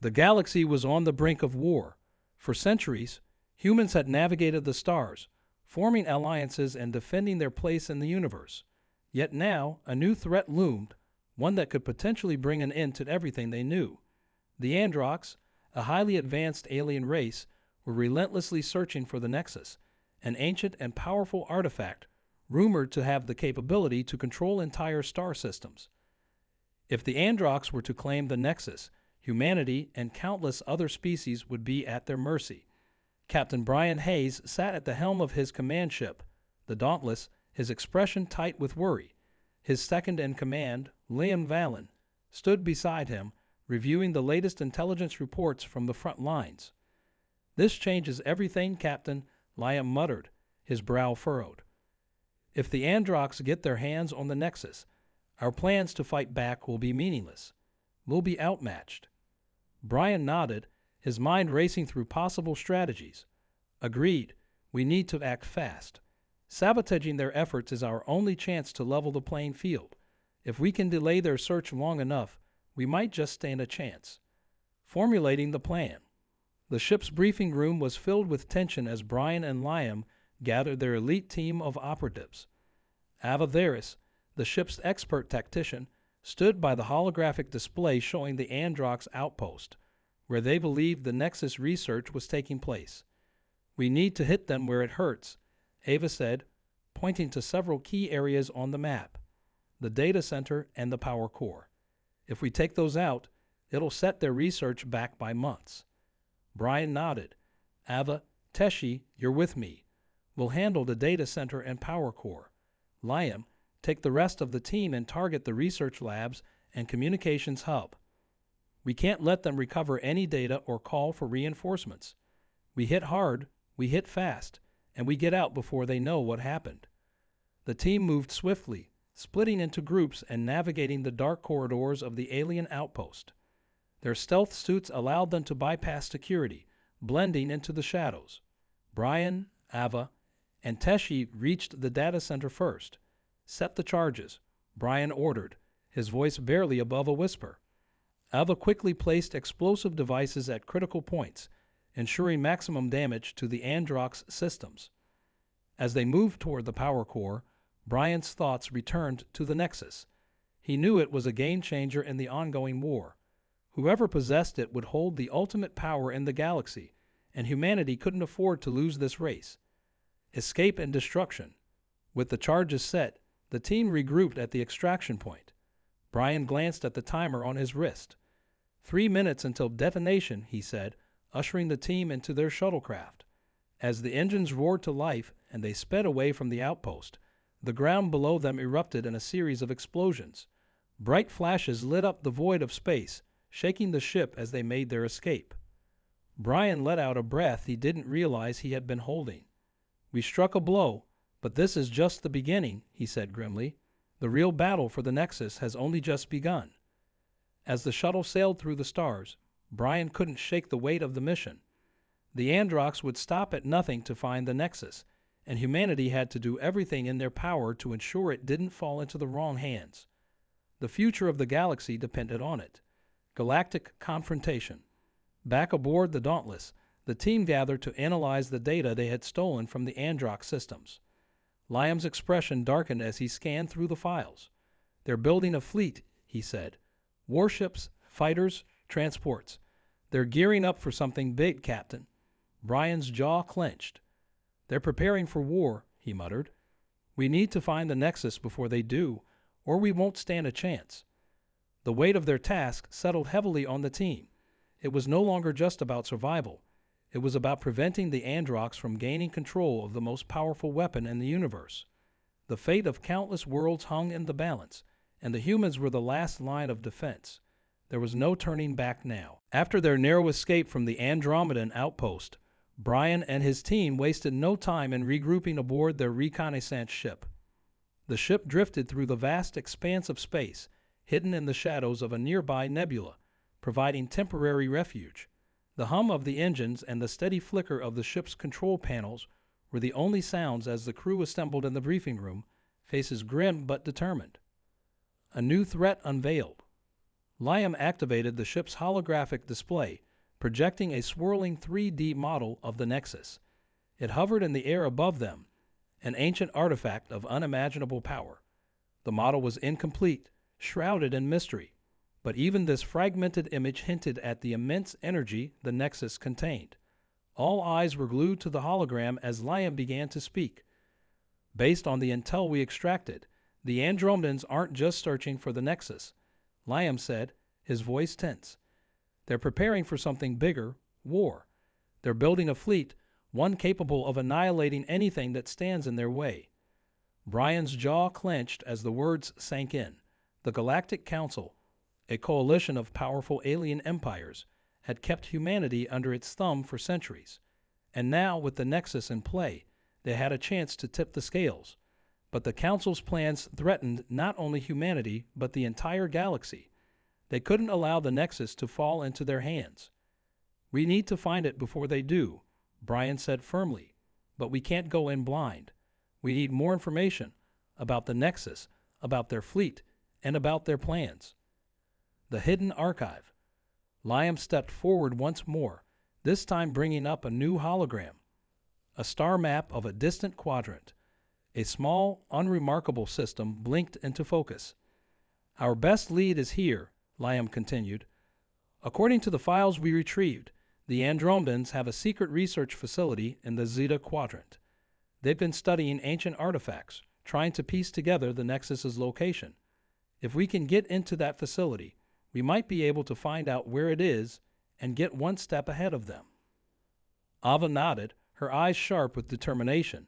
The galaxy was on the brink of war. For centuries, humans had navigated the stars, forming alliances and defending their place in the universe. Yet now, a new threat loomed, one that could potentially bring an end to everything they knew. The Androx, a highly advanced alien race, were relentlessly searching for the Nexus, an ancient and powerful artifact rumored to have the capability to control entire star systems. If the Androx were to claim the Nexus, humanity and countless other species would be at their mercy. Captain Brian Hayes sat at the helm of his command ship, the Dauntless, his expression tight with worry. His second-in-command, Liam Vallon, stood beside him, reviewing the latest intelligence reports from the front lines. "This changes everything, Captain," Liam muttered, his brow furrowed. "If the Androx get their hands on the Nexus, our plans to fight back will be meaningless. We'll be outmatched." Brian nodded, his mind racing through possible strategies. "Agreed. We need to act fast. Sabotaging their efforts is our only chance to level the playing field. If we can delay their search long enough, we might just stand a chance." Formulating the plan. The ship's briefing room was filled with tension as Brian and Liam gathered their elite team of operatives. Ava Theris, the ship's expert tactician, stood by the holographic display showing the Androx outpost, where they believed the Nexus research was taking place. "We need to hit them where it hurts," Ava said, pointing to several key areas on the map, the data center and the power core. "If we take those out, it'll set their research back by months." Brian nodded. "Ava, Teshi, you're with me. We'll handle the data center and power core. Liam, take the rest of the team and target the research labs and communications hub. We can't let them recover any data or call for reinforcements. We hit hard, we hit fast, and we get out before they know what happened." The team moved swiftly, splitting into groups and navigating the dark corridors of the alien outpost. Their stealth suits allowed them to bypass security, blending into the shadows. Brian, Ava, and Teshi reached the data center first. "Set the charges," Brian ordered, his voice barely above a whisper. Ava quickly placed explosive devices at critical points, ensuring maximum damage to the Androx systems. As they moved toward the power core, Brian's thoughts returned to the Nexus. He knew it was a game-changer in the ongoing war. Whoever possessed it would hold the ultimate power in the galaxy, and humanity couldn't afford to lose this race. Escape and destruction. With the charges set, the team regrouped at the extraction point. Brian glanced at the timer on his wrist. 3 minutes until detonation, he said, ushering the team into their shuttlecraft. As the engines roared to life and they sped away from the outpost, the ground below them erupted in a series of explosions. Bright flashes lit up the void of space, shaking the ship as they made their escape. Brian let out a breath he didn't realize he had been holding. "We struck a blow, but this is just the beginning," he said grimly. "The real battle for the Nexus has only just begun." As the shuttle sailed through the stars, Brian couldn't shake the weight of the mission. The Androx would stop at nothing to find the Nexus, and humanity had to do everything in their power to ensure it didn't fall into the wrong hands. The future of the galaxy depended on it. Galactic confrontation. Back aboard the Dauntless, the team gathered to analyze the data they had stolen from the Androx systems. Liam's expression darkened as he scanned through the files. "They're building a fleet," he said. "Warships, fighters, transports. They're gearing up for something big, Captain." Brian's jaw clenched. "They're preparing for war," he muttered. "We need to find the Nexus before they do, or we won't stand a chance." The weight of their task settled heavily on the team. It was no longer just about survival. It was about preventing the Androx from gaining control of the most powerful weapon in the universe. The fate of countless worlds hung in the balance, and the humans were the last line of defense. There was no turning back now. After their narrow escape from the Andromedan outpost, Brian and his team wasted no time in regrouping aboard their reconnaissance ship. The ship drifted through the vast expanse of space, hidden in the shadows of a nearby nebula, providing temporary refuge. The hum of the engines and the steady flicker of the ship's control panels were the only sounds as the crew assembled in the briefing room, faces grim but determined. A new threat unveiled. Liam activated the ship's holographic display, projecting a swirling 3D model of the Nexus. It hovered in the air above them, an ancient artifact of unimaginable power. The model was incomplete, shrouded in mystery, but even this fragmented image hinted at the immense energy the Nexus contained. All eyes were glued to the hologram as Liam began to speak. Based on the intel we extracted, the Andromedans aren't just searching for the Nexus, Liam said, his voice tense. They're preparing for something bigger, war. They're building a fleet, one capable of annihilating anything that stands in their way. Brian's jaw clenched as the words sank in. The Galactic Council, a coalition of powerful alien empires, had kept humanity under its thumb for centuries. And now, with the Nexus in play, they had a chance to tip the scales. But the Council's plans threatened not only humanity, but the entire galaxy. They couldn't allow the Nexus to fall into their hands. We need to find it before they do, Brian said firmly. But we can't go in blind. We need more information about the Nexus, about their fleet, and about their plans. The hidden archive. Liam stepped forward once more, this time bringing up a new hologram. A star map of a distant quadrant. A small, unremarkable system blinked into focus. Our best lead is here, Liam continued. According to the files we retrieved, the Andromedans have a secret research facility in the Zeta Quadrant. They've been studying ancient artifacts, trying to piece together the Nexus's location. If we can get into that facility, we might be able to find out where it is and get one step ahead of them. Ava nodded, her eyes sharp with determination.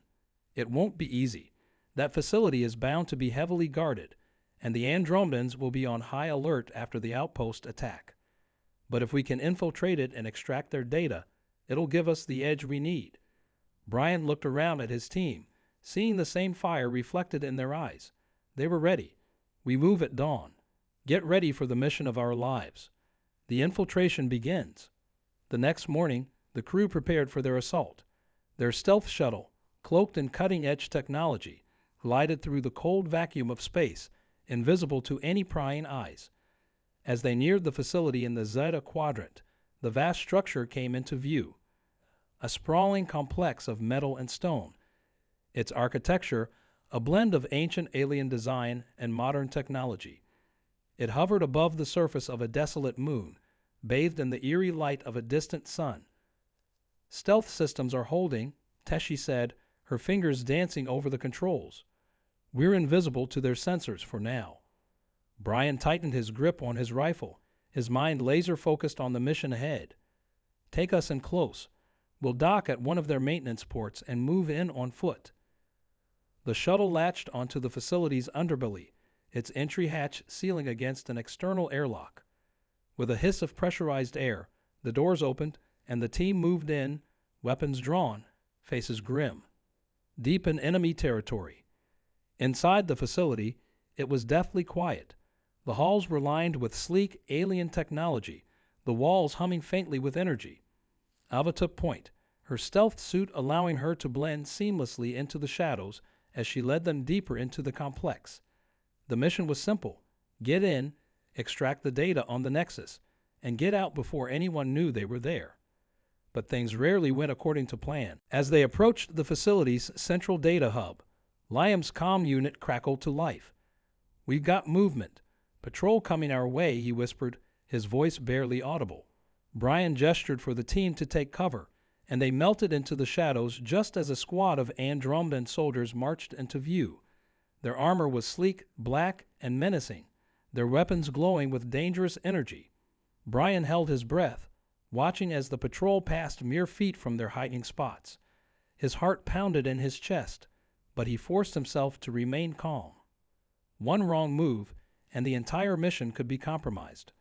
It won't be easy. That facility is bound to be heavily guarded, and the Andromedans will be on high alert after the outpost attack. But if we can infiltrate it and extract their data, it'll give us the edge we need. Brian looked around at his team, seeing the same fire reflected in their eyes. They were ready. We move at dawn. Get ready for the mission of our lives. The infiltration begins. The next morning, the crew prepared for their assault. Their stealth shuttle, cloaked in cutting-edge technology, glided through the cold vacuum of space, invisible to any prying eyes. As they neared the facility in the Zeta Quadrant, the vast structure came into view. A sprawling complex of metal and stone. Its architecture, a blend of ancient alien design and modern technology. It hovered above the surface of a desolate moon, bathed in the eerie light of a distant sun. Stealth systems are holding, Teshi said, her fingers dancing over the controls. We're invisible to their sensors for now. Brian tightened his grip on his rifle, his mind laser-focused on the mission ahead. Take us in close. We'll dock at one of their maintenance ports and move in on foot. The shuttle latched onto the facility's underbelly, its entry hatch sealing against an external airlock. With a hiss of pressurized air, the doors opened and the team moved in, weapons drawn, faces grim. Deep in enemy territory. Inside the facility, it was deathly quiet. The halls were lined with sleek alien technology, the walls humming faintly with energy. Ava took point, her stealth suit allowing her to blend seamlessly into the shadows as she led them deeper into the complex. The mission was simple. Get in, extract the data on the Nexus, and get out before anyone knew they were there. But things rarely went according to plan. As they approached the facility's central data hub, Liam's comm unit crackled to life. We've got movement. Patrol coming our way, he whispered, his voice barely audible. Brian gestured for the team to take cover, and they melted into the shadows just as a squad of Andromedan soldiers marched into view. Their armor was sleek, black, and menacing, their weapons glowing with dangerous energy. Brian held his breath, watching as the patrol passed mere feet from their hiding spots. His heart pounded in his chest, but he forced himself to remain calm. One wrong move, and the entire mission could be compromised.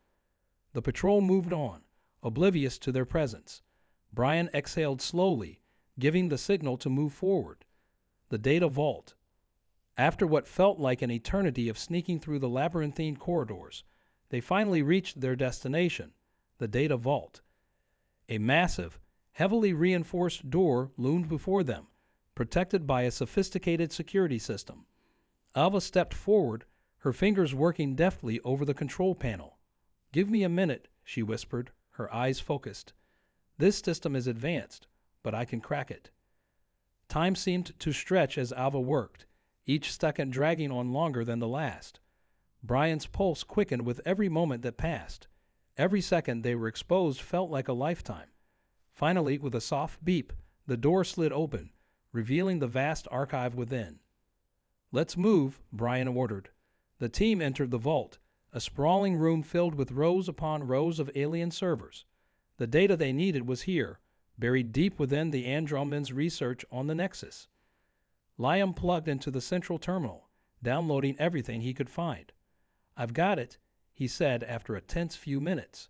The patrol moved on, oblivious to their presence. Brian exhaled slowly, giving the signal to move forward. The data vault. After what felt like an eternity of sneaking through the labyrinthine corridors, they finally reached their destination, the data vault. A massive, heavily reinforced door loomed before them, protected by a sophisticated security system. Ava stepped forward, her fingers working deftly over the control panel. "Give me a minute," she whispered, her eyes focused. "This system is advanced, but I can crack it." Time seemed to stretch as Alva worked, each second dragging on longer than the last. Brian's pulse quickened with every moment that passed. Every second they were exposed felt like a lifetime. Finally, with a soft beep, the door slid open, revealing the vast archive within. "Let's move," Brian ordered. The team entered the vault, a sprawling room filled with rows upon rows of alien servers. The data they needed was here, buried deep within the Andromedan's research on the Nexus. Liam plugged into the central terminal, downloading everything he could find. "I've got it," he said after a tense few minutes.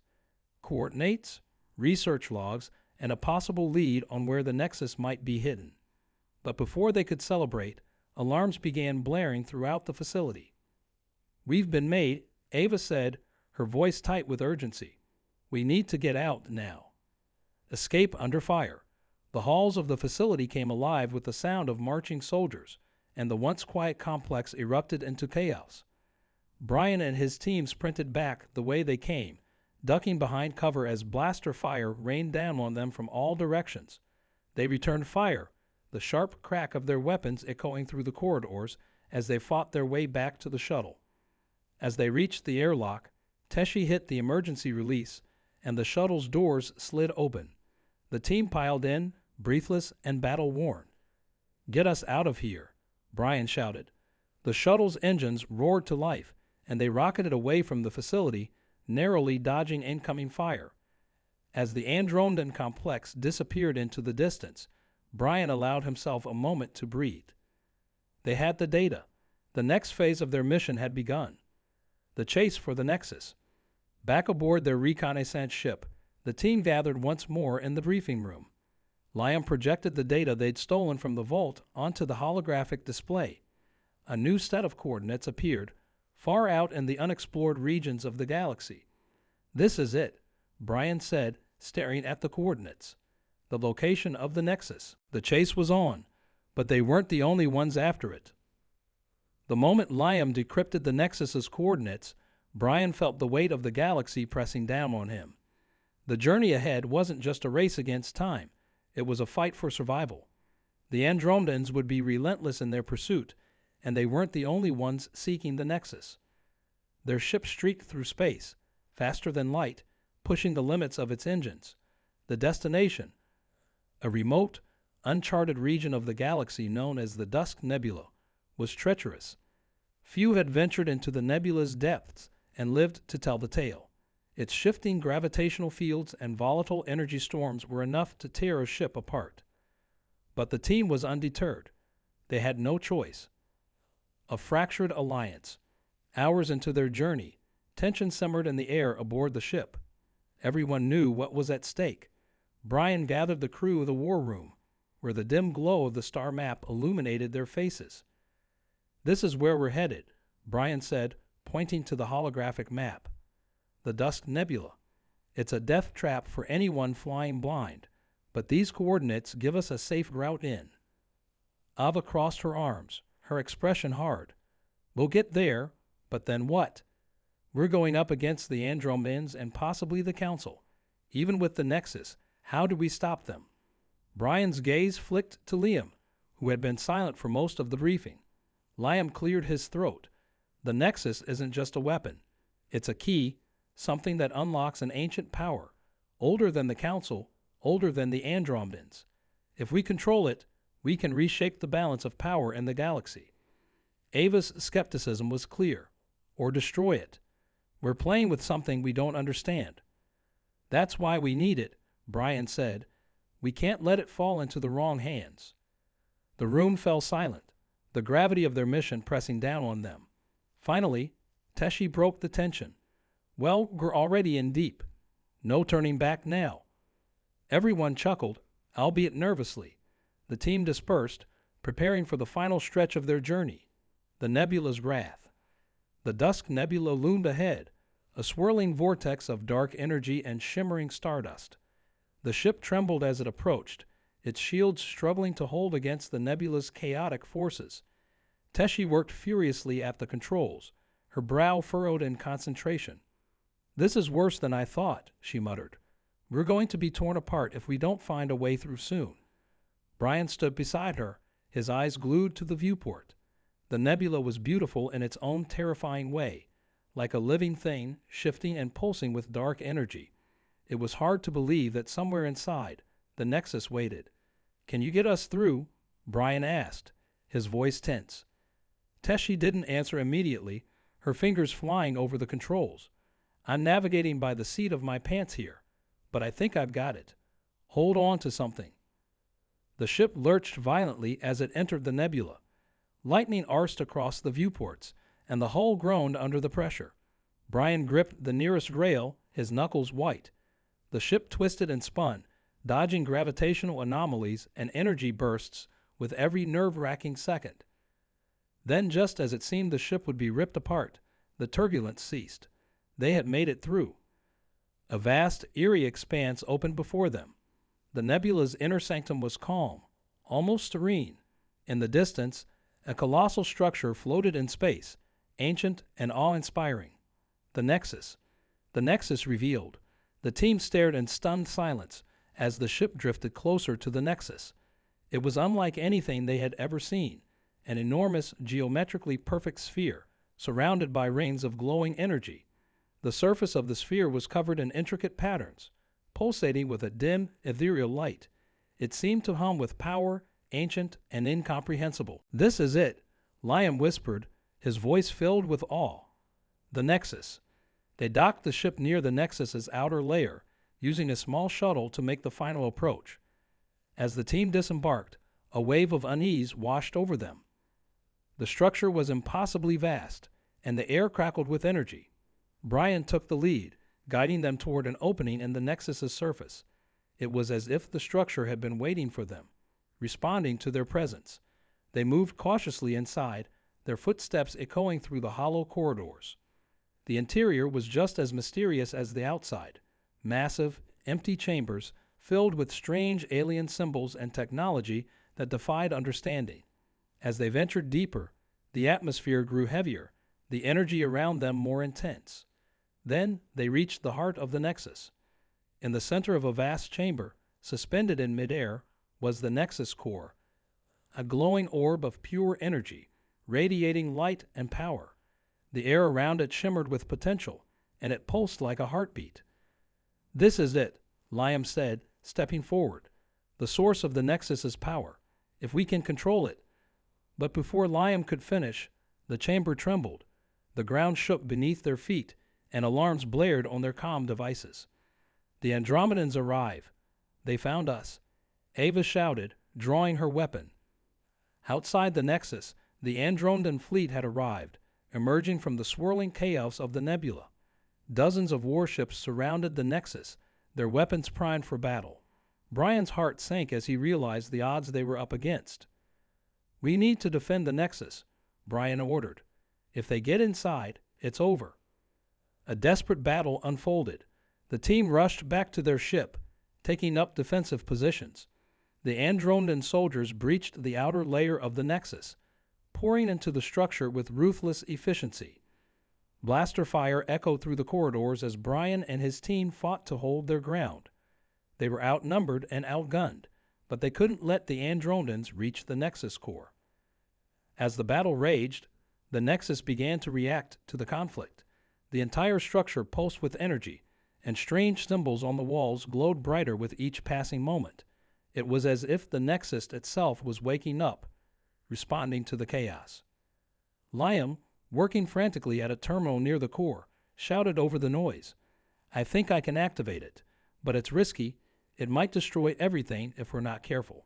Coordinates, research logs, and a possible lead on where the Nexus might be hidden. But before they could celebrate, alarms began blaring throughout the facility. "We've been made," Ava said, her voice tight with urgency. "We need to get out now." Escape under fire. The halls of the facility came alive with the sound of marching soldiers, and the once quiet complex erupted into chaos. Brian and his team sprinted back the way they came, ducking behind cover as blaster fire rained down on them from all directions. They returned fire, the sharp crack of their weapons echoing through the corridors as they fought their way back to the shuttle. As they reached the airlock, Teshi hit the emergency release, and the shuttle's doors slid open. The team piled in, breathless and battle-worn. "Get us out of here," Brian shouted. The shuttle's engines roared to life, and they rocketed away from the facility, narrowly dodging incoming fire. As the Andromedan complex disappeared into the distance, Brian allowed himself a moment to breathe. They had the data. The next phase of their mission had begun. The chase for the Nexus. Back aboard their reconnaissance ship, the team gathered once more in the briefing room. Liam projected the data they'd stolen from the vault onto the holographic display. A new set of coordinates appeared, far out in the unexplored regions of the galaxy. "This is it," Brian said, staring at the coordinates. The location of the Nexus. The chase was on, but they weren't the only ones after it. The moment Liam decrypted the Nexus's coordinates, Brian felt the weight of the galaxy pressing down on him. The journey ahead wasn't just a race against time. It was a fight for survival. The Andromedans would be relentless in their pursuit, and they weren't the only ones seeking the Nexus. Their ship streaked through space, faster than light, pushing the limits of its engines. The destination, a remote, uncharted region of the galaxy known as the Dusk Nebula, was treacherous. Few had ventured into the nebula's depths and lived to tell the tale. Its shifting gravitational fields and volatile energy storms were enough to tear a ship apart. But the team was undeterred. They had no choice. A fractured alliance. Hours into their journey, tension simmered in the air aboard the ship. Everyone knew what was at stake. Brian gathered the crew of the war room, where the dim glow of the star map illuminated their faces. "This is where we're headed," Brian said, pointing to the holographic map. "The Dusk Nebula. It's a death trap for anyone flying blind, but these coordinates give us a safe route in." Ava crossed her arms, her expression hard. "We'll get there, but then what? We're going up against the Andromedans and possibly the Council. Even with the Nexus, how do we stop them?" Brian's gaze flicked to Liam, who had been silent for most of the briefing. Liam cleared his throat. "The Nexus isn't just a weapon. It's a key, something that unlocks an ancient power, older than the Council, older than the Andromedans. If we control it, we can reshape the balance of power in the galaxy." Ava's skepticism was clear. "Or destroy it. We're playing with something we don't understand." "That's why we need it," Brian said. "We can't let it fall into the wrong hands." The room fell silent, the gravity of their mission pressing down on them. Finally, Teshi broke the tension. "Well, we're already in deep. No turning back now." Everyone chuckled, albeit nervously. The team dispersed, preparing for the final stretch of their journey, the nebula's wrath. The Dusk Nebula loomed ahead, a swirling vortex of dark energy and shimmering stardust. The ship trembled as it approached, its shields struggling to hold against the nebula's chaotic forces. Teshi worked furiously at the controls, her brow furrowed in concentration. "This is worse than I thought," she muttered. "We're going to be torn apart if we don't find a way through soon." Brian stood beside her, his eyes glued to the viewport. The nebula was beautiful in its own terrifying way, like a living thing shifting and pulsing with dark energy. It was hard to believe that somewhere inside, the Nexus waited. "Can you get us through?" Brian asked, his voice tense. Tessie didn't answer immediately, her fingers flying over the controls. "I'm navigating by the seat of my pants here, but I think I've got it. Hold on to something." The ship lurched violently as it entered the nebula. Lightning arsed across the viewports, and the hull groaned under the pressure. Brian gripped the nearest rail, his knuckles white. The ship twisted and spun, dodging gravitational anomalies and energy bursts with every nerve-wracking second. Then, just as it seemed the ship would be ripped apart, the turbulence ceased. They had made it through. A vast, eerie expanse opened before them. The nebula's inner sanctum was calm, almost serene. In the distance, a colossal structure floated in space, ancient and awe-inspiring. The Nexus. The Nexus revealed. The team stared in stunned silence as the ship drifted closer to the Nexus. It was unlike anything they had ever seen, an enormous, geometrically perfect sphere, surrounded by rings of glowing energy. The surface of the sphere was covered in intricate patterns, pulsating with a dim, ethereal light. It seemed to hum with power, ancient and incomprehensible. "This is it," Liam whispered, his voice filled with awe. The Nexus. They docked the ship near the Nexus's outer layer, using a small shuttle to make the final approach. As the team disembarked, a wave of unease washed over them. The structure was impossibly vast, and the air crackled with energy. Brian took the lead, guiding them toward an opening in the Nexus's surface. It was as if the structure had been waiting for them, responding to their presence. They moved cautiously inside, their footsteps echoing through the hollow corridors. The interior was just as mysterious as the outside. Massive, empty chambers filled with strange alien symbols and technology that defied understanding. As they ventured deeper, the atmosphere grew heavier, the energy around them more intense. Then they reached the heart of the Nexus. In the center of a vast chamber, suspended in midair, was the Nexus core, a glowing orb of pure energy, radiating light and power. The air around it shimmered with potential, and it pulsed like a heartbeat. "This is it," Liam said, stepping forward. "The source of the Nexus's power, if we can control it." But before Liam could finish, the chamber trembled. The ground shook beneath their feet, and alarms blared on their comm devices. "The Andromedans arrive. They found us," Ava shouted, drawing her weapon. Outside the Nexus, the Andromedan fleet had arrived, emerging from the swirling chaos of the nebula. Dozens of warships surrounded the Nexus, their weapons primed for battle. Brian's heart sank as he realized the odds they were up against. "We need to defend the Nexus," Brian ordered. "If they get inside, it's over." A desperate battle unfolded. The team rushed back to their ship, taking up defensive positions. The Andromedan soldiers breached the outer layer of the Nexus, pouring into the structure with ruthless efficiency. Blaster fire echoed through the corridors as Brian and his team fought to hold their ground. They were outnumbered and outgunned, but they couldn't let the Andromedans reach the Nexus core. As the battle raged, the Nexus began to react to the conflict. The entire structure pulsed with energy, and strange symbols on the walls glowed brighter with each passing moment. It was as if the Nexus itself was waking up, responding to the chaos. Liam, working frantically at a terminal near the core, shouted over the noise. "I think I can activate it, but it's risky. It might destroy everything if we're not careful."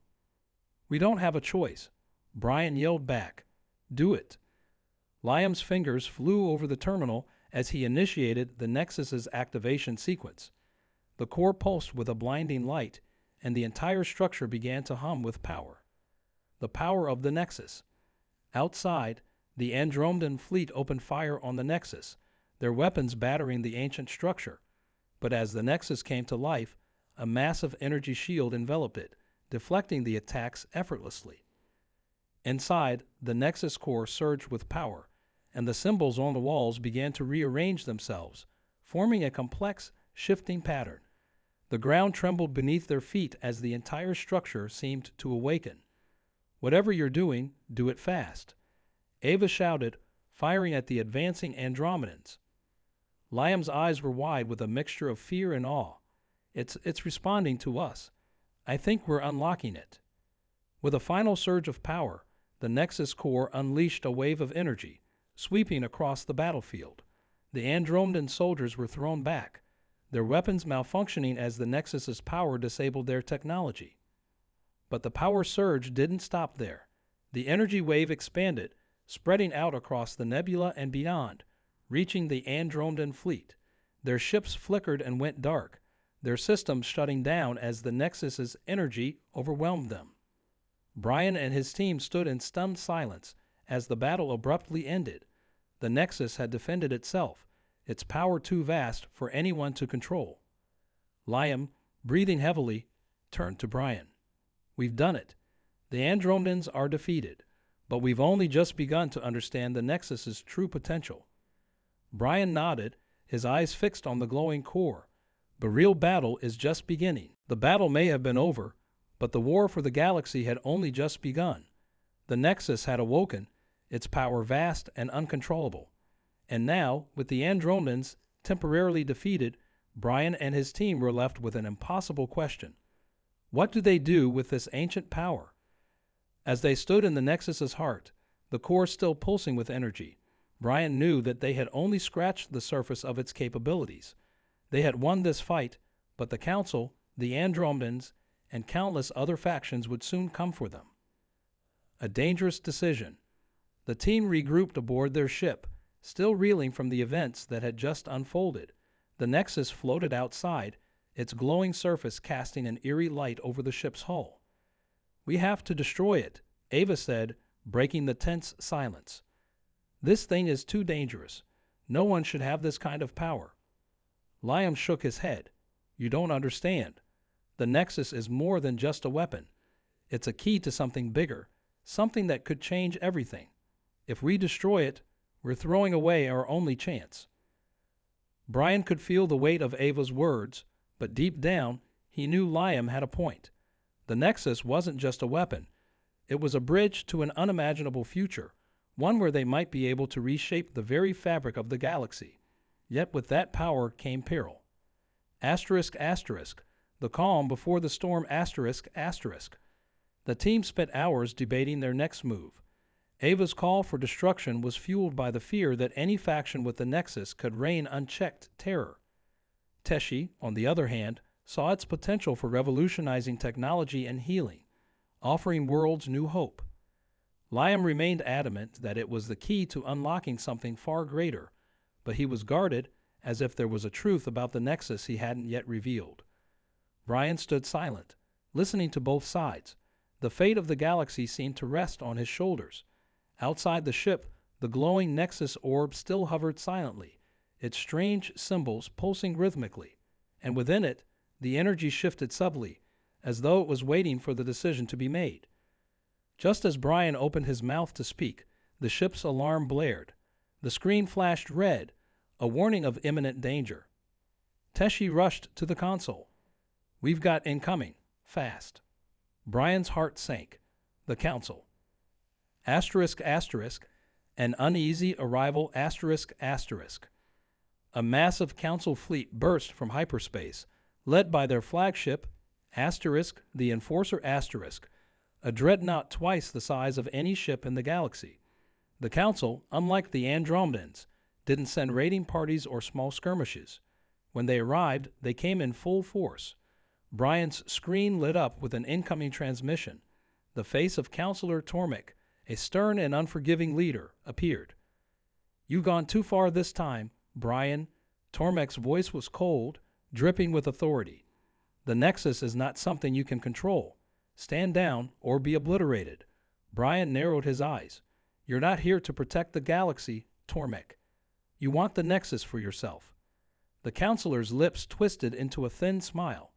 "We don't have a choice," Brian yelled back. "Do it." Liam's fingers flew over the terminal as he initiated the Nexus's activation sequence. The core pulsed with a blinding light, and the entire structure began to hum with power. The power of the Nexus. Outside, the Andromedan fleet opened fire on the Nexus, their weapons battering the ancient structure. But as the Nexus came to life, a massive energy shield enveloped it, deflecting the attacks effortlessly. Inside, the Nexus core surged with power, and the symbols on the walls began to rearrange themselves, forming a complex, shifting pattern. The ground trembled beneath their feet as the entire structure seemed to awaken. "Whatever you're doing, do it fast," Ava shouted, firing at the advancing Andromedans. Liam's eyes were wide with a mixture of fear and awe. It's responding to us. I think we're unlocking it." With a final surge of power, the Nexus core unleashed a wave of energy, sweeping across the battlefield. The Andromedan soldiers were thrown back, their weapons malfunctioning as the Nexus's power disabled their technology. But the power surge didn't stop there. The energy wave expanded, spreading out across the nebula and beyond, reaching the Andromedan fleet. Their ships flickered and went dark, their systems shutting down as the Nexus's energy overwhelmed them. Brian and his team stood in stunned silence as the battle abruptly ended. The Nexus had defended itself, its power too vast for anyone to control. Liam, breathing heavily, turned to Brian. "We've done it. The Andromedans are defeated, but we've only just begun to understand the Nexus's true potential." Brian nodded, his eyes fixed on the glowing core. "The real battle is just beginning." The battle may have been over, but the war for the galaxy had only just begun. The Nexus had awoken, its power vast and uncontrollable. And now, with the Andromedans temporarily defeated, Brian and his team were left with an impossible question. What do they do with this ancient power? As they stood in the Nexus's heart, the core still pulsing with energy, Brian knew that they had only scratched the surface of its capabilities. They had won this fight, but the Council, the Andromedans, and countless other factions would soon come for them. A dangerous decision. The team regrouped aboard their ship, still reeling from the events that had just unfolded. The Nexus floated outside, its glowing surface casting an eerie light over the ship's hull. "We have to destroy it," Ava said, breaking the tense silence. "This thing is too dangerous. No one should have this kind of power." Liam shook his head. "You don't understand. The Nexus is more than just a weapon. It's a key to something bigger, something that could change everything. If we destroy it, we're throwing away our only chance." Brian could feel the weight of Ava's words, but deep down, he knew Liam had a point. The Nexus wasn't just a weapon. It was a bridge to an unimaginable future, one where they might be able to reshape the very fabric of the galaxy. Yet with that power came peril. Asterisk, asterisk. The calm before the storm, asterisk, asterisk. The team spent hours debating their next move. Ava's call for destruction was fueled by the fear that any faction with the Nexus could rain unchecked terror. Teshi, on the other hand, saw its potential for revolutionizing technology and healing, offering worlds new hope. Liam remained adamant that it was the key to unlocking something far greater, but he was guarded as if there was a truth about the Nexus he hadn't yet revealed. Brian stood silent, listening to both sides. The fate of the galaxy seemed to rest on his shoulders. Outside the ship, the glowing Nexus orb still hovered silently, its strange symbols pulsing rhythmically, and within it, the energy shifted subtly, as though it was waiting for the decision to be made. Just as Brian opened his mouth to speak, the ship's alarm blared. The screen flashed red, a warning of imminent danger. Teshi rushed to the console. "We've got incoming. Fast." Brian's heart sank. The Council. Asterisk, asterisk. An uneasy arrival, asterisk, asterisk. A massive Council fleet burst from hyperspace, led by their flagship, asterisk, the Enforcer, asterisk, a dreadnought twice the size of any ship in the galaxy. The Council, unlike the Andromedans, didn't send raiding parties or small skirmishes. When they arrived, they came in full force. Brian's screen lit up with an incoming transmission. The face of Counselor Tormek, a stern and unforgiving leader, appeared. "You've gone too far this time, Brian." Tormek's voice was cold, dripping with authority. "The Nexus is not something you can control. Stand down or be obliterated." Brian narrowed his eyes. "You're not here to protect the galaxy, Tormek. You want the Nexus for yourself." The counselor's lips twisted into a thin smile.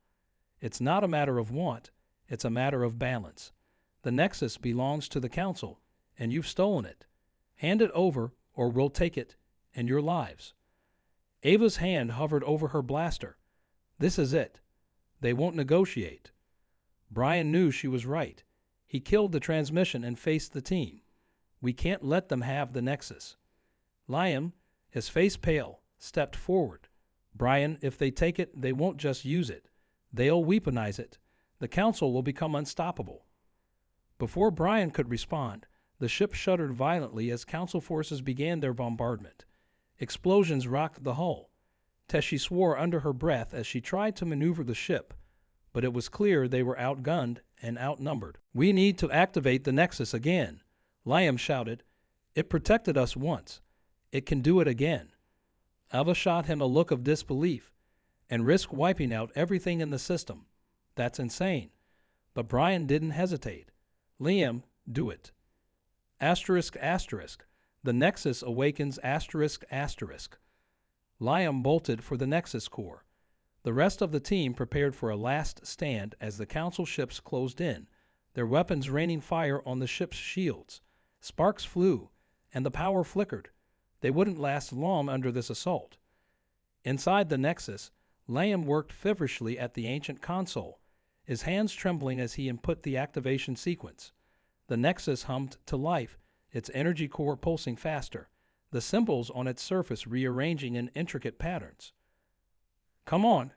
"It's not a matter of want, it's a matter of balance. The Nexus belongs to the Council, and you've stolen it. Hand it over, or we'll take it and your lives." Ava's hand hovered over her blaster. This is it. They won't negotiate. Brian knew she was right. He killed the transmission and faced the team. We can't let them have the Nexus. Liam, his face pale, stepped forward. Brian, if they take it, they won't just use it. They'll weaponize it. The Council will become unstoppable. Before Brian could respond, the ship shuddered violently as Council forces began their bombardment. Explosions rocked the hull. Tessie swore under her breath as she tried to maneuver the ship, but it was clear they were outgunned and outnumbered. We need to activate the Nexus again, Liam shouted. It protected us once. It can do it again. Ava shot him a look of disbelief. And risk wiping out everything in the system. That's insane. But Brian didn't hesitate. Liam, do it. Asterisk, asterisk. The Nexus awakens asterisk, asterisk. Liam bolted for the Nexus core. The rest of the team prepared for a last stand as the Council ships closed in, their weapons raining fire on the ship's shields. Sparks flew, and the power flickered. They wouldn't last long under this assault. Inside the Nexus, Liam worked feverishly at the ancient console, his hands trembling as he input the activation sequence. The Nexus hummed to life, its energy core pulsing faster, the symbols on its surface rearranging in intricate patterns. Come on,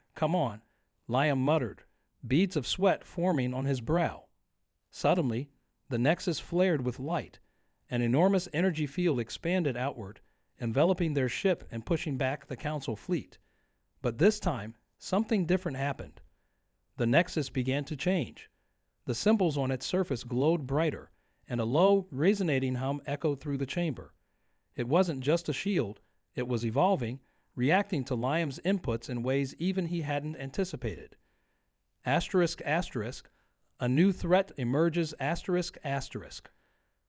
Liam muttered, beads of sweat forming on his brow. Suddenly, the Nexus flared with light. An enormous energy field expanded outward, enveloping their ship and pushing back the Council fleet. But this time, something different happened. The Nexus began to change. The symbols on its surface glowed brighter, and a low, resonating hum echoed through the chamber. It wasn't just a shield, it was evolving, reacting to Liam's inputs in ways even he hadn't anticipated. Asterisk, asterisk, a new threat emerges asterisk, asterisk.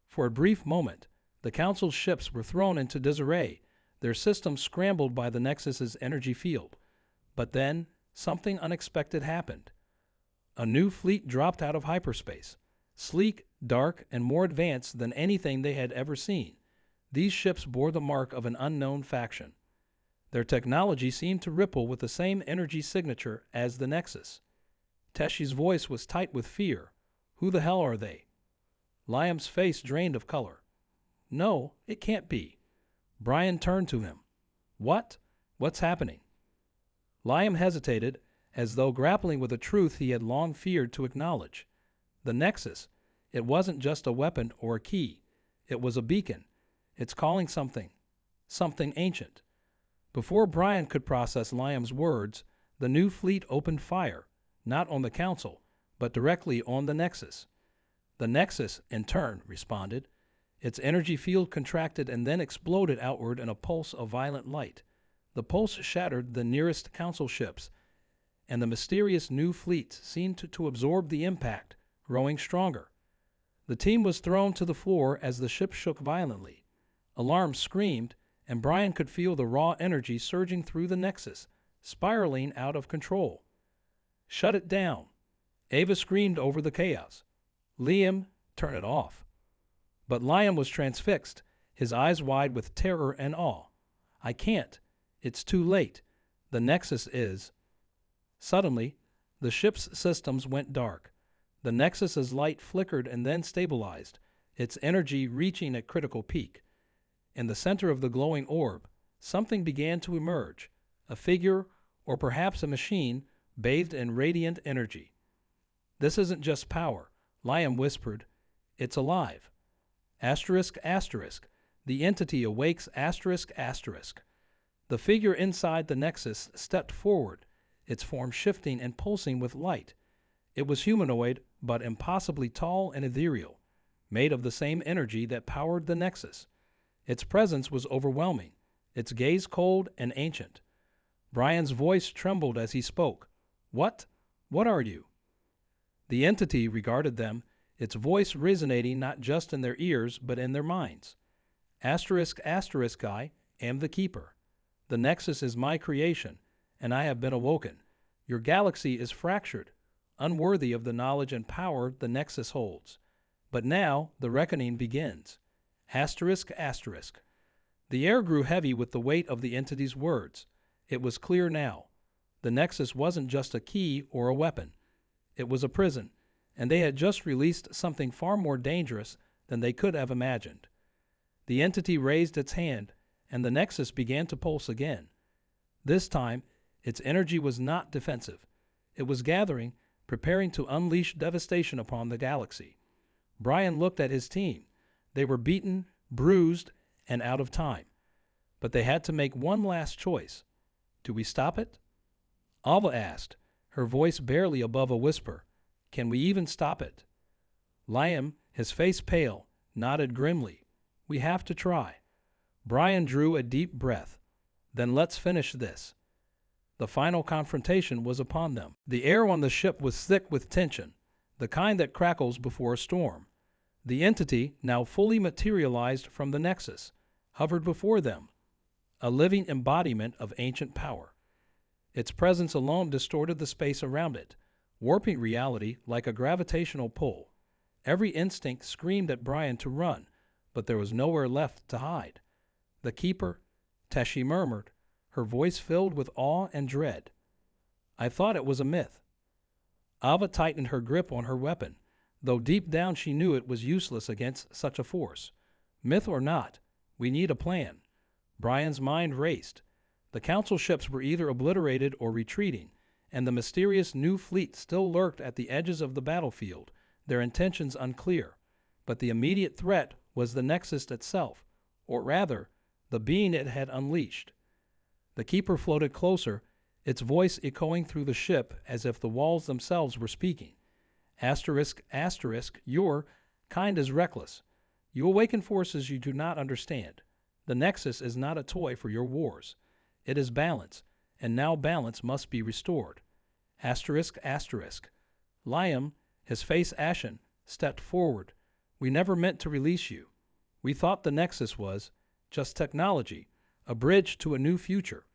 For a brief moment, the Council's ships were thrown into disarray, their systems scrambled by the Nexus's energy field. But then, something unexpected happened. A new fleet dropped out of hyperspace, sleek, dark, and more advanced than anything they had ever seen. These ships bore the mark of an unknown faction. Their technology seemed to ripple with the same energy signature as the Nexus. Tessie's voice was tight with fear. Who the hell are they? Liam's face drained of color. No, it can't be. Brian turned to him. What? What's happening? Liam hesitated, as though grappling with a truth he had long feared to acknowledge. The Nexus, it wasn't just a weapon or a key. It was a beacon. It's calling something ancient. Before Brian could process Liam's words, the new fleet opened fire, not on the Council, but directly on the Nexus. The Nexus, in turn, responded. Its energy field contracted and then exploded outward in a pulse of violent light. The pulse shattered the nearest Council ships, and the mysterious new fleet seemed to absorb the impact, growing stronger. The team was thrown to the floor as the ship shook violently. Alarms screamed, and Brian could feel the raw energy surging through the Nexus, spiraling out of control. Shut it down. Ava screamed over the chaos. Liam, turn it off. But Liam was transfixed, his eyes wide with terror and awe. I can't. It's too late. The Nexus is. Suddenly, the ship's systems went dark. The Nexus's light flickered and then stabilized, its energy reaching a critical peak. In the center of the glowing orb, something began to emerge, a figure, or perhaps a machine, bathed in radiant energy. This isn't just power, Liam whispered. It's alive. Asterisk, asterisk. The entity awakes asterisk, asterisk. The figure inside the Nexus stepped forward, its form shifting and pulsing with light. It was humanoid, but impossibly tall and ethereal, made of the same energy that powered the Nexus. Its presence was overwhelming, its gaze cold and ancient. Brian's voice trembled as he spoke. What? What are you? The entity regarded them, its voice resonating not just in their ears, but in their minds. Asterisk, asterisk, I am the Keeper. The Nexus is my creation, and I have been awoken. Your galaxy is fractured, unworthy of the knowledge and power the Nexus holds. But now the reckoning begins. Asterisk, asterisk. The air grew heavy with the weight of the entity's words. It was clear now. The Nexus wasn't just a key or a weapon. It was a prison, and they had just released something far more dangerous than they could have imagined. The entity raised its hand, and the Nexus began to pulse again. This time, its energy was not defensive. It was gathering, preparing to unleash devastation upon the galaxy. Brian looked at his team. They were beaten, bruised, and out of time. But they had to make one last choice. Do we stop it? Alva asked, her voice barely above a whisper. Can we even stop it? Liam, his face pale, nodded grimly. We have to try. Brian drew a deep breath. Then let's finish this. The final confrontation was upon them. The air on the ship was thick with tension, the kind that crackles before a storm. The entity, now fully materialized from the Nexus, hovered before them, a living embodiment of ancient power. Its presence alone distorted the space around it, warping reality like a gravitational pull. Every instinct screamed at Brian to run, but there was nowhere left to hide. The Keeper, Teshi murmured, her voice filled with awe and dread. I thought it was a myth. Ava tightened her grip on her weapon, though deep down she knew it was useless against such a force. Myth or not, we need a plan. Brian's mind raced. The Council ships were either obliterated or retreating, and the mysterious new fleet still lurked at the edges of the battlefield, their intentions unclear. But the immediate threat was the Nexus itself, or rather, the being it had unleashed. The Keeper floated closer, its voice echoing through the ship as if the walls themselves were speaking. Asterisk, asterisk, your kind is reckless. You awaken forces you do not understand. The Nexus is not a toy for your wars. It is balance, and now balance must be restored. Asterisk, asterisk. Liam, his face ashen, stepped forward. We never meant to release you. We thought the Nexus was just technology, a bridge to a new future.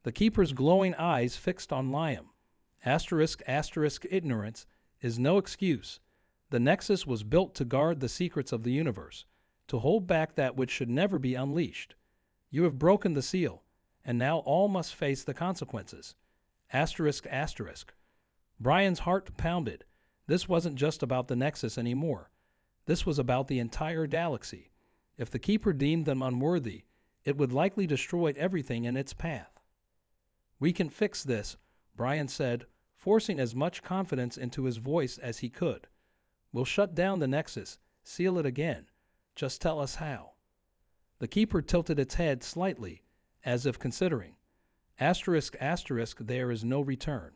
The Keeper's glowing eyes fixed on Liam. Asterisk, asterisk, ignorance is no excuse. The Nexus was built to guard the secrets of the universe, to hold back that which should never be unleashed. You have broken the seal, and now all must face the consequences. Asterisk, asterisk. Brian's heart pounded. This wasn't just about the Nexus anymore. This was about the entire galaxy. If the Keeper deemed them unworthy, it would likely destroy everything in its path. We can fix this, Brian said, forcing as much confidence into his voice as he could. We'll shut down the Nexus, seal it again. Just tell us how. The Keeper tilted its head slightly, as if considering. Asterisk, asterisk, there is no return.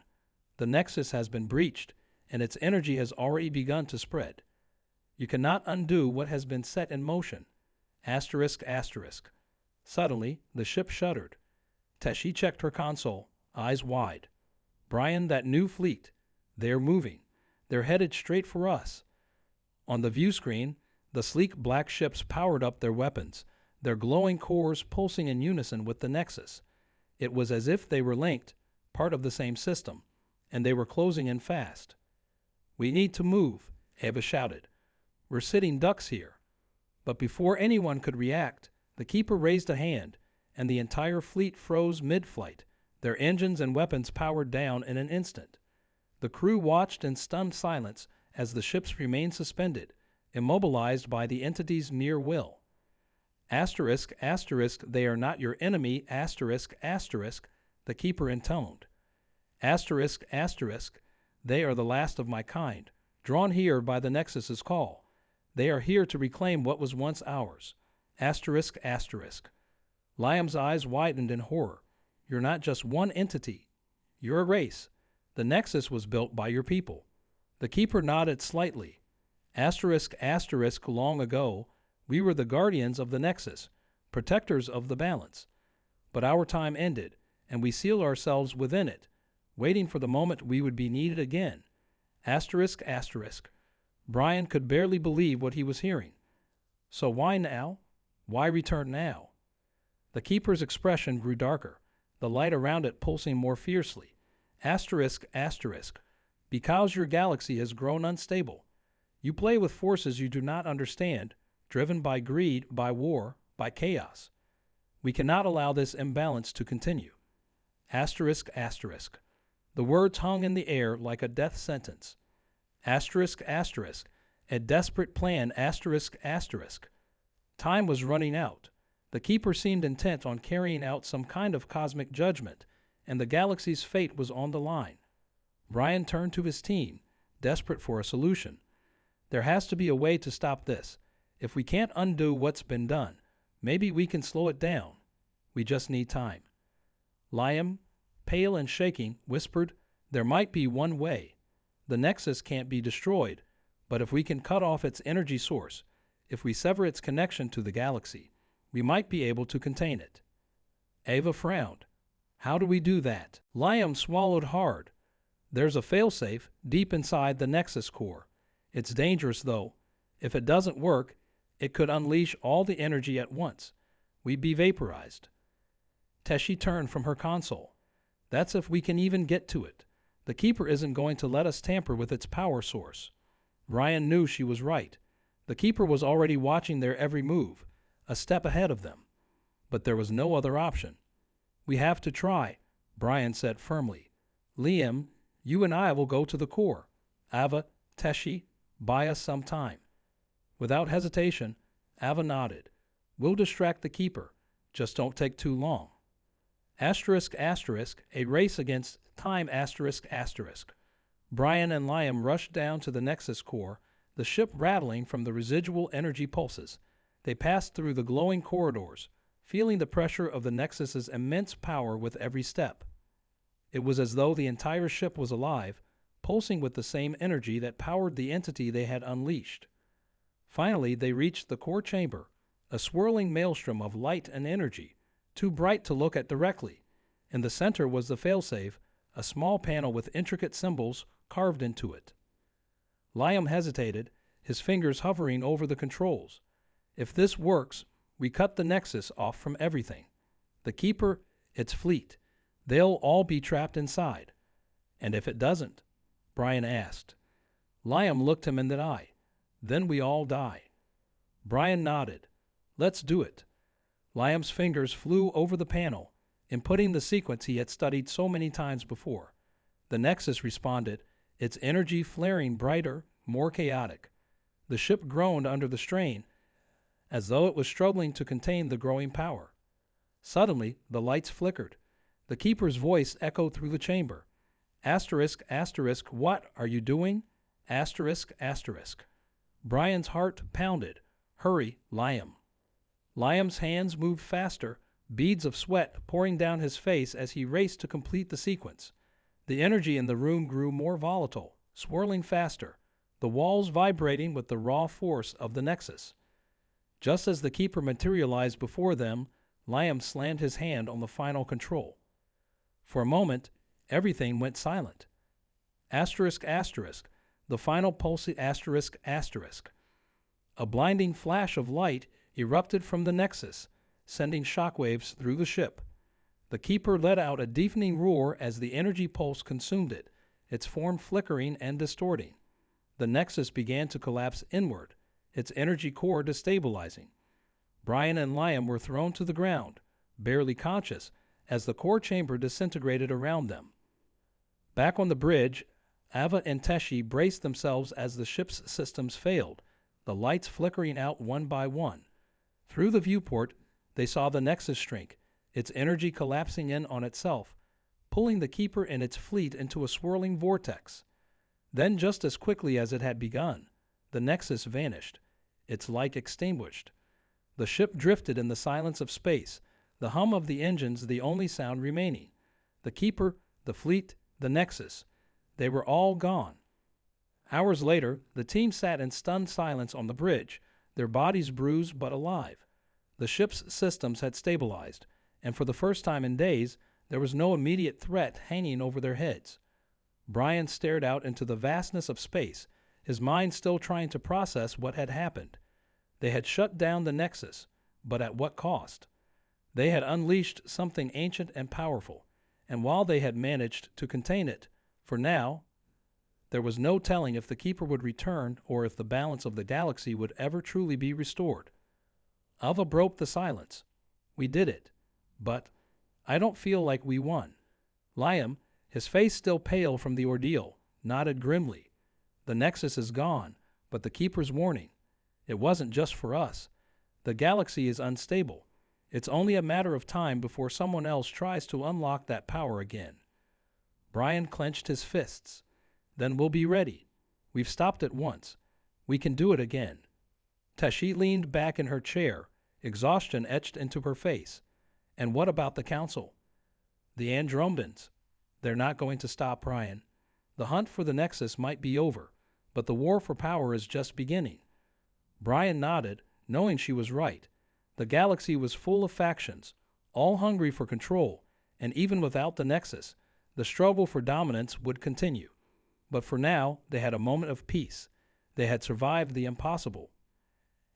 The Nexus has been breached, and its energy has already begun to spread. You cannot undo what has been set in motion. Asterisk, asterisk. Suddenly, the ship shuddered. Teshi checked her console, eyes wide. Brian, that new fleet. They're moving. They're headed straight for us. On the view screen, the sleek black ships powered up their weapons, their glowing cores pulsing in unison with the Nexus. It was as if they were linked, part of the same system, and they were closing in fast. We need to move, Ava shouted. We're sitting ducks here. But before anyone could react, the Keeper raised a hand, and the entire fleet froze mid-flight, their engines and weapons powered down in an instant. The crew watched in stunned silence as the ships remained suspended, immobilized by the entity's mere will. Asterisk, asterisk, they are not your enemy, asterisk, asterisk, the Keeper intoned. Asterisk, asterisk, they are the last of my kind, drawn here by the Nexus's call. They are here to reclaim what was once ours. Asterisk, asterisk. Liam's eyes widened in horror. You're not just one entity. You're a race. The Nexus was built by your people. The Keeper nodded slightly. Asterisk, asterisk, long ago, we were the guardians of the Nexus, protectors of the balance. But our time ended, and we sealed ourselves within it, waiting for the moment we would be needed again. Asterisk, asterisk. Brian could barely believe what he was hearing. So why now? Why return now? The Keeper's expression grew darker, the light around it pulsing more fiercely. Asterisk, asterisk. Because your galaxy has grown unstable. You play with forces you do not understand, driven by greed, by war, by chaos. We cannot allow this imbalance to continue. Asterisk, asterisk. The words hung in the air like a death sentence. Asterisk, asterisk. A desperate plan, asterisk, asterisk. Time was running out. The Keeper seemed intent on carrying out some kind of cosmic judgment, and the galaxy's fate was on the line. Brian turned to his team, desperate for a solution. There has to be a way to stop this. If we can't undo what's been done, maybe we can slow it down. We just need time. Liam, pale and shaking, whispered, "There might be one way. The Nexus can't be destroyed, but if we can cut off its energy source, if we sever its connection to the galaxy, we might be able to contain it." Ava frowned. "How do we do that?" Liam swallowed hard. "There's a failsafe deep inside the Nexus core. It's dangerous, though. If it doesn't work, it could unleash all the energy at once. We'd be vaporized." Teshi turned from her console. "That's if we can even get to it. The Keeper isn't going to let us tamper with its power source." Brian knew she was right. The Keeper was already watching their every move, a step ahead of them. But there was no other option. "We have to try," Brian said firmly. "Liam, you and I will go to the core. Ava, Teshi, buy us some time." Without hesitation, Ava nodded. "We'll distract the Keeper. Just don't take too long." Asterisk, asterisk, a race against time, asterisk, asterisk. Brian and Liam rushed down to the Nexus core, the ship rattling from the residual energy pulses. They passed through the glowing corridors, feeling the pressure of the Nexus's immense power with every step. It was as though the entire ship was alive, pulsing with the same energy that powered the entity they had unleashed. Finally, they reached the core chamber, a swirling maelstrom of light and energy, too bright to look at directly. In the center was the failsafe, a small panel with intricate symbols carved into it. Liam hesitated, his fingers hovering over the controls. "If this works, we cut the Nexus off from everything. The Keeper, its fleet, they'll all be trapped inside." "And if it doesn't?" Brian asked. Liam looked him in the eye. "Then we all die." Brian nodded. "Let's do it." Liam's fingers flew over the panel, inputting the sequence he had studied so many times before. The Nexus responded, its energy flaring brighter, more chaotic. The ship groaned under the strain, as though it was struggling to contain the growing power. Suddenly, the lights flickered. The Keeper's voice echoed through the chamber. "Asterisk, asterisk, what are you doing? Asterisk, asterisk." Brian's heart pounded. "Hurry, Liam." Liam's hands moved faster, beads of sweat pouring down his face as he raced to complete the sequence. The energy in the room grew more volatile, swirling faster, the walls vibrating with the raw force of the Nexus. Just as the Keeper materialized before them, Liam slammed his hand on the final control. For a moment, everything went silent. Asterisk, asterisk, the final pulse, asterisk, asterisk. A blinding flash of light erupted from the Nexus, sending shockwaves through the ship. The Keeper let out a deafening roar as the energy pulse consumed it, its form flickering and distorting. The Nexus began to collapse inward, its energy core destabilizing. Brian and Liam were thrown to the ground, barely conscious, as the core chamber disintegrated around them. Back on the bridge, Ava and Teshi braced themselves as the ship's systems failed, the lights flickering out one by one. Through the viewport, they saw the Nexus shrink, its energy collapsing in on itself, pulling the Keeper and its fleet into a swirling vortex. Then, just as quickly as it had begun, the Nexus vanished, its light extinguished. The ship drifted in the silence of space, the hum of the engines the only sound remaining. The Keeper, the fleet, the Nexus, they were all gone. Hours later, the team sat in stunned silence on the bridge, their bodies bruised but alive. The ship's systems had stabilized, and for the first time in days, there was no immediate threat hanging over their heads. Brian stared out into the vastness of space, his mind still trying to process what had happened. They had shut down the Nexus, but at what cost? They had unleashed something ancient and powerful, and while they had managed to contain it, for now, there was no telling if the Keeper would return or if the balance of the galaxy would ever truly be restored. Ava broke the silence. "We did it, but I don't feel like we won." Liam, his face still pale from the ordeal, nodded grimly. The Nexus is gone, but the Keeper's warning. It wasn't just for us. The galaxy is unstable. It's only a matter of time before someone else tries to unlock that power again. Brian clenched his fists. Then we'll be ready. We've stopped it once. We can do it again. Tashi leaned back in her chair, exhaustion etched into her face. And what about the Council? The Andromedans. They're not going to stop, Brian. The hunt for the Nexus might be over, but the war for power is just beginning. Brian nodded, knowing she was right. The galaxy was full of factions, all hungry for control, and even without the Nexus, the struggle for dominance would continue. But for now, they had a moment of peace. They had survived the impossible.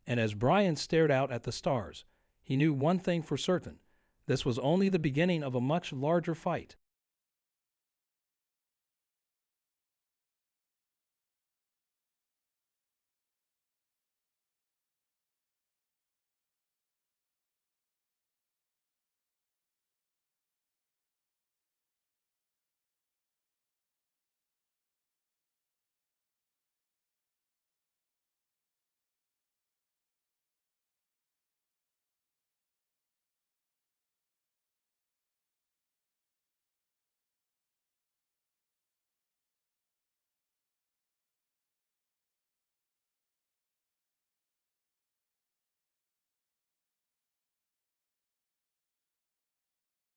And as Brian stared out at the stars, he knew one thing for certain. This was only the beginning of a much larger fight.